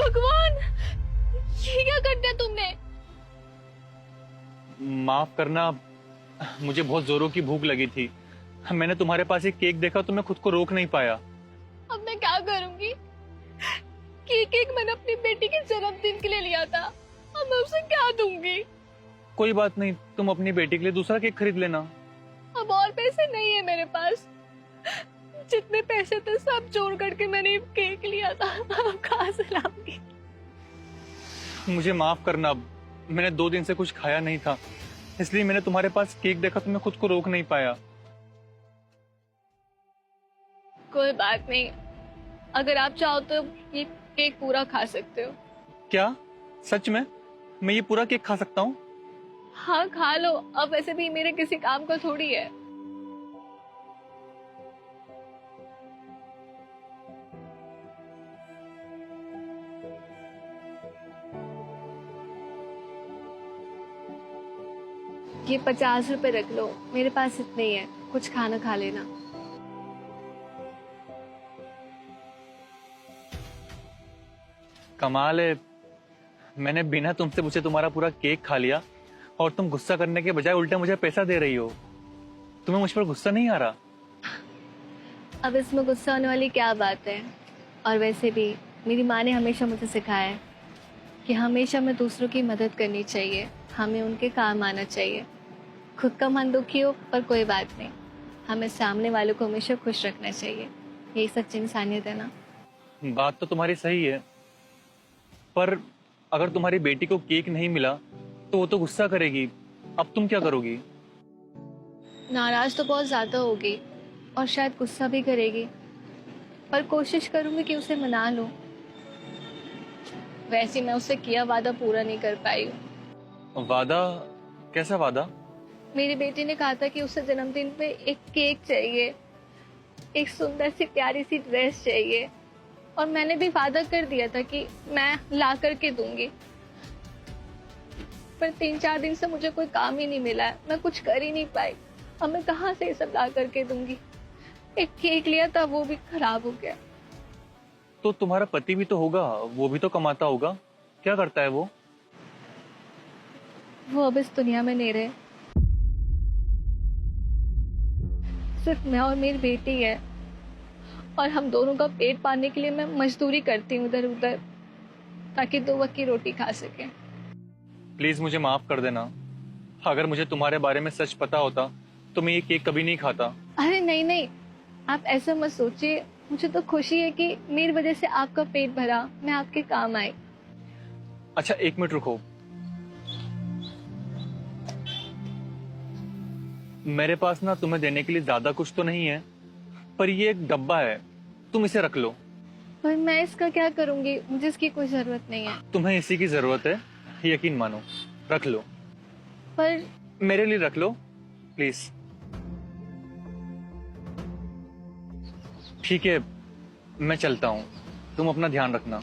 भगवान, ये क्या कर दिया तुमने? माफ करना, मुझे बहुत जोरों की भूख लगी थी। मैंने तुम्हारे पास एक केक देखा तो मैं खुद को रोक नहीं पाया। अब मैं क्या करूंगी? केक मैंने अपनी बेटी के जन्मदिन के लिए लिया था, अब मैं उसे क्या दूंगी? कोई बात नहीं, तुम अपनी बेटी के लिए दूसरा केक खरीद लेना। अब और पैसे नहीं है मेरे पास। जितने पैसे थे सब जोड़ करके मैंने ये केक लिया था, अब कहाँ से लाऊंगी? मुझे माफ करना, मैंने 2 दिन से कुछ खाया नहीं था, इसलिए मैंने तुम्हारे पास केक देखा तो मैं खुद को रोक नहीं पाया। कोई बात नहीं, अगर आप चाहो तो ये केक पूरा खा सकते हो। क्या सच में? मैं ये पूरा केक खा सकता हूँ? हाँ खा लो, अब वैसे भी मेरे किसी काम का थोड़ी है। ये 50 रुपए रख लो, मेरे पास इतने ही है, कुछ खाना खा लेना। कमाल है, मैंने बिना तुमसे पूछे तुम्हारा पूरा केक खा लिया और तुम गुस्सा करने के बजाय उल्टा मुझे पैसा दे रही हो। तुम्हें मुझ पर गुस्सा नहीं आ रहा? अब इसमें गुस्सा होने वाली क्या बात है? और वैसे भी मेरी माँ ने हमेशा मुझे सिखाया है कि हमेशा हमें दूसरों की मदद करनी चाहिए, हमें उनके काम आना चाहिए। खुद का मन दुखी हो पर कोई बात नहीं, हमें सामने वालों को हमेशा खुश रखना चाहिए। यही सच्ची इंसानियत है ना। बात तो तुम्हारी सही है, पर अगर तुम्हारी बेटी को केक नहीं मिला तो वो तो गुस्सा करेगी। अब तुम क्या करोगी? नाराज तो बहुत ज्यादा होगी और शायद गुस्सा भी करेगी, पर कोशिश करूंगी कि उसे मना लूं। वैसे मैं उससे किया वादा पूरा नहीं कर पाई हूँ। वादा? कैसा वादा? मेरी बेटी ने कहा था कि उसे जन्मदिन पे एक केक चाहिए, एक सुंदर सी प्यारी सी ड्रेस चाहिए, और मैंने भी वादा कर दिया था कि मैं ला करके दूंगी। पर 3-4 दिन से मुझे कोई काम ही नहीं मिला है, मैं कुछ कर ही नहीं पाई। अब मैं कहाँ से ये सब ला करके दूंगी? एक केक लिया था वो भी खराब हो गया। तो तुम्हारा पति भी तो होगा, वो भी तो कमाता होगा। क्या करता है वो? वो अब इस दुनिया में नहीं रहे, सिर्फ मैं और मेरी बेटी है, और हम दोनों का पेट पालने के लिए मैं मजदूरी करती हूँ इधर उधर, ताकि 2 वक्त की रोटी खा सके। प्लीज मुझे माफ कर देना। अगर मुझे तुम्हारे बारे में सच पता होता तो मैं ये केक कभी नहीं खाता। अरे नहीं नहीं, आप ऐसा मत सोचिए। मुझे तो खुशी है कि मेरी वजह से आपका पेट भरा, मैं आपके काम आई। अच्छा 1 मिनट रुको, मेरे पास ना तुम्हें देने के लिए ज्यादा कुछ तो नहीं है, पर ये एक डब्बा है, तुम इसे रख लो। पर मैं इसका क्या करूंगी? मुझे इसकी कोई जरूरत नहीं है। तुम्हें इसी की जरूरत है, यकीन मानो। रख लो, पर मेरे लिए रख लो प्लीज। ठीक है, मैं चलता हूँ, तुम अपना ध्यान रखना।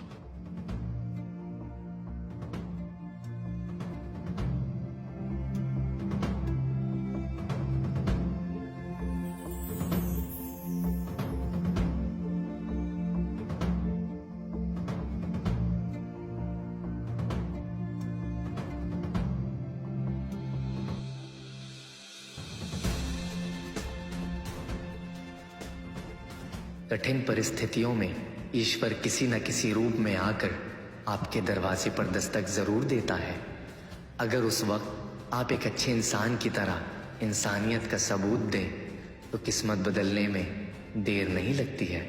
कठिन परिस्थितियों में ईश्वर किसी न किसी रूप में आकर आपके दरवाजे पर दस्तक जरूर देता है। अगर उस वक्त आप एक अच्छे इंसान की तरह इंसानियत का सबूत दें तो किस्मत बदलने में देर नहीं लगती है।